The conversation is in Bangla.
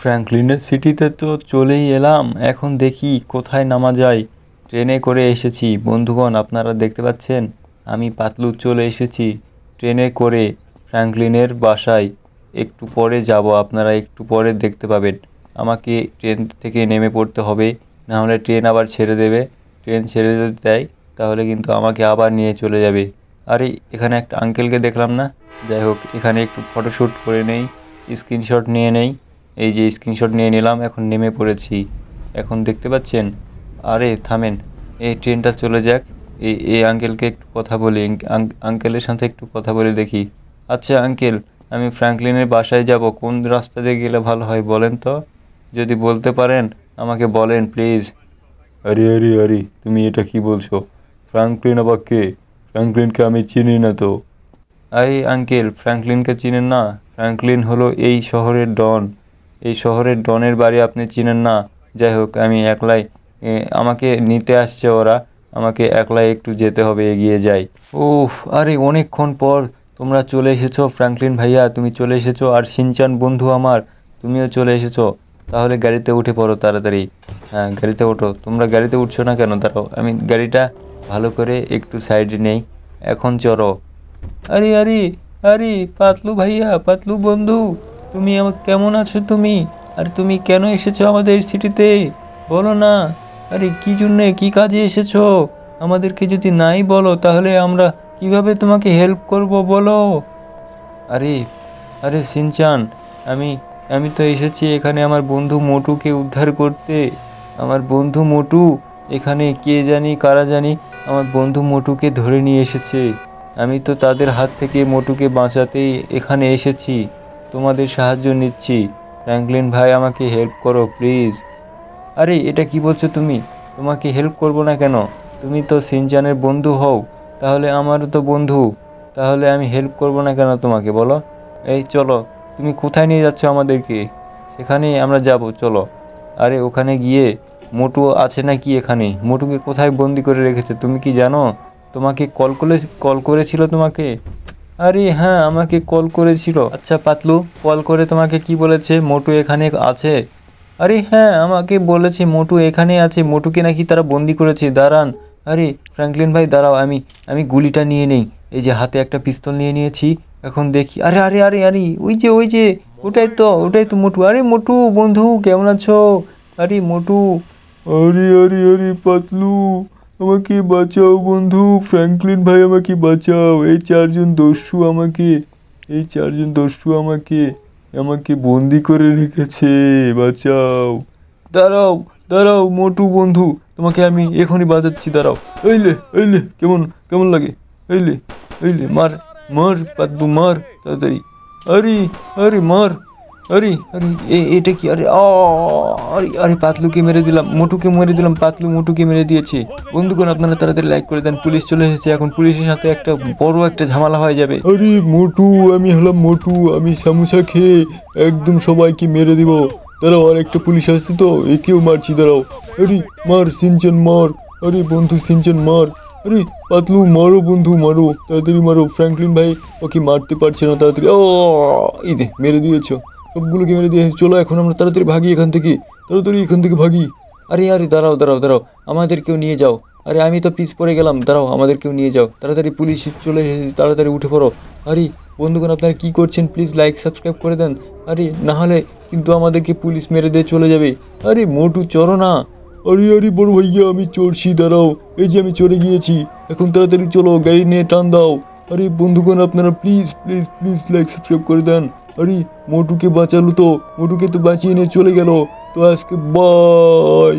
ফ্র্যাঙ্কলিনের সিটিতে তো চলেই এলাম। এখন দেখি কোথায় নামা যায়। ট্রেনে করে এসেছি বন্ধুগণ, আপনারা দেখতে পাচ্ছেন আমি পাতলু চলে এসেছি ট্রেনে করে ফ্র্যাঙ্কলিনের বাসায়। একটু পরে যাব, আপনারা একটু পরে দেখতে পাবেন। আমাকে ট্রেন থেকে নেমে পড়তে হবে, না হলে ট্রেন আবার ছেড়ে দেবে। ট্রেন ছেড়ে যদি দেয় তাহলে কিন্তু আমাকে আবার নিয়ে চলে যাবে। আরে এখানে একটা আঙ্কেলকে দেখলাম না? যাই হোক, এখানে একটু ফটোশ্যুট করে নেই, স্ক্রিনশট নিয়ে নেই। এই যে স্ক্রিনশট নিয়ে নিলাম, এখন নেমে পড়েছি। এখন দেখতে পাচ্ছেন। আরে থামেন, এই ট্রেনটা চলে যাক। এই আঙ্কেলকে একটু কথা বলি, আঙ্কেলের সাথে একটু কথা বলে দেখি। আচ্ছা আঙ্কেল, আমি ফ্র্যাঙ্কলিনের বাসায় যাব, কোন রাস্তা দিয়ে গেলে ভালো হয় বলেন তো? যদি বলতে পারেন আমাকে বলেন প্লিজ। আরে আরে আরে, তুমি এটা কি বলছো? ফ্র্যাঙ্কলিন আবার কে? ফ্র্যাঙ্কলিনকে আমি চিনি না তো। আরে আঙ্কেল, ফ্র্যাঙ্কলিনকে চিনেন না? ফ্র্যাঙ্কলিন হলো এই শহরের ডন। এই শহরের ডনের বাড়ি আপনি চিনেন না? যাই হোক, আমি একলাই, আমাকে নিতে আসছে ওরা। আমাকে একলাই একটু যেতে হবে, এগিয়ে যাই। ওহ, আরে অনেকক্ষণ পর তোমরা চলে এসেছো। ফ্র্যাঙ্কলিন ভাইয়া তুমি চলে এসেছো, আর শিনচান বন্ধু আমার তুমিও চলে এসেছো। তাহলে গাড়িতে উঠে পড়ো তাড়াতাড়ি। হ্যাঁ, গাড়িতে ওঠো। তোমরা গাড়িতে উঠছো না কেন? দাঁড়াও, আমি গাড়িটা ভালো করে একটু সাইডে নেই। এখন চলো। আরে আরে আরে, পাতলু ভাইয়া, পাতলু বন্ধু, তুমি আমার কেমন আছো তুমি? আর তুমি কেন এসেছো আমাদের সিটিতে? বলো না। আরে কি জন্যে, কি কাজে এসেছো? আমাদেরকে যদি নাই বলো তাহলে আমরা কিভাবে তোমাকে হেল্প করব বলো। আরে আরে সিনচান, আমি আমি তো এসেছি এখানে আমার বন্ধু মোটুকে উদ্ধার করতে। আমার বন্ধু মোটু এখানে, কে জানি কারা জানি আমার বন্ধু মোটুকে ধরে নিয়ে এসেছে। আমি তো তাদের হাত থেকে মোটুকে বাঁচাতেই এখানে এসেছি। তোমাদের সাহায্য নিচ্ছি। ফ্র্যাঙ্কলিন ভাই, আমাকে হেল্প করো প্লিজ। আরে এটা কি বলছো তুমি? তোমাকে হেল্প করব না কেন? তুমি তো সিনচানের বন্ধু হও, তাহলে আমারও তো বন্ধু। তাহলে আমি হেল্প করব না কেন তোমাকে, বলো? এই চলো। তুমি কোথায় নিয়ে যাচ্ছ আমাদেরকে? সেখানেই আমরা যাব, চলো। আরে ওখানে গিয়ে মোটু আছে নাকি? এখানে মোটুকে কোথায় বন্দি করে রেখেছে তুমি কি জানো? তোমাকে কল করেছিল তোমাকে? আরে হ্যাঁ, আমাকে কল করেছিল। আচ্ছা পাতলু, কল করে তোমাকে কি বলেছে? মোটু এখানে আছে? আরে হ্যাঁ, আমাকে বলেছে মোটু এখানে আছে, মোটুকে নাকি তারা বন্দি করেছে। দাঁড়ান। আরে ফ্র্যাঙ্কলিন ভাই দাঁড়াও, আমি আমি গুলিটা নিয়ে নেই। এই যে হাতে একটা পিস্তল নিয়ে নিয়েছি। এখন দেখি। আরে আরে আরে আরে, ওই যে ওটাই তো মোটু। আরে মোটু বন্ধু, কেমন আছো? আরে মোটু। আরে আরে আরে পাতলু, আমাকে বাঁচাও বন্ধু। ফ্র্যাঙ্কলিন ভাই আমাকে বাঁচাও। এই চারজন দস্যু আমাকে আমাকে বন্দি করে রেখেছে। বাঁচাও। দাঁড়াও দাঁড়াও মোটু বন্ধু, তোমাকে আমি এখনই বাঁচাচ্ছি, দাঁড়াও। এইলে কেমন কেমন লাগে? এইলে মার, মার পাতলু, মার তাড়াতাড়ি। আরে আরে মার। আরে আরে, এটা কি? আরে আরে আরে, পাতলুকে মেরে দিলাম, মোটুকে মেরে দিলাম। পাতলু মোটুকে মেরে দিয়েছে। বন্ধুগণ, আপনারা তাড়াতাড়ি লাইক করে দেন। পুলিশ চলে এসেছে, এখন পুলিশের সাথে একটা বড় একটা ঝামেলা হয়ে যাবে। আরে মোটু, আমি হলাম মোটু। আমি সামোসা খেয়ে একদম সবাইকে মেরে দিব। দাঁড়াও, আর একটা পুলিশ আসছে তো, একেও মারছি, দাঁড়াও। আরে মার সিনচান, মার। আরে বন্ধু সিনচান মার। আরে পাতলু মারো বন্ধু, মারো তাড়াতাড়ি মারো। ফ্র্যাঙ্কলিন ভাই ওকে মারতে পারছে না, তাড়াতাড়ি। এই যে মেরে দিয়েছো, সবগুলোকে মেরে দিয়ে। চলো এখন আমরা তাড়াতাড়ি ভাগি এখান থেকে, তাড়াতাড়ি এখান থেকে ভাগি। আরে আরে দাঁড়াও দাঁড়াও দাঁড়াও, আমাদেরকেও নিয়ে যাও। আরে আমি তো পিছ পড়ে গেলাম, দাঁড়াও আমাদেরকেও নিয়ে যাও তাড়াতাড়ি। পুলিশ চলে এসেছে, তাড়াতাড়ি উঠে পড়ো। আরে বন্ধুগণ, আপনারা কী করছেন? প্লিজ লাইক সাবস্ক্রাইব করে দেন। আরে না হলে কিন্তু আমাদেরকে পুলিশ মেরে দিয়ে চলে যাবে। আরে মোটু চড়ো না। আরে আরে বড় ভাইয়া, আমি চড়ছি, দাঁড়াও। এই যে আমি চড়ে গিয়েছি, এখন তাড়াতাড়ি চলো, গাড়ি নিয়ে টান দাও। আরে বন্ধুগণ, আপনারা please please please like subscribe করে দেন। আরে মোটুকে বাঁচালো তো, মোটুকে তো বাঁচিয়ে নিয়ে চলে গেল। তো আজকে বাই।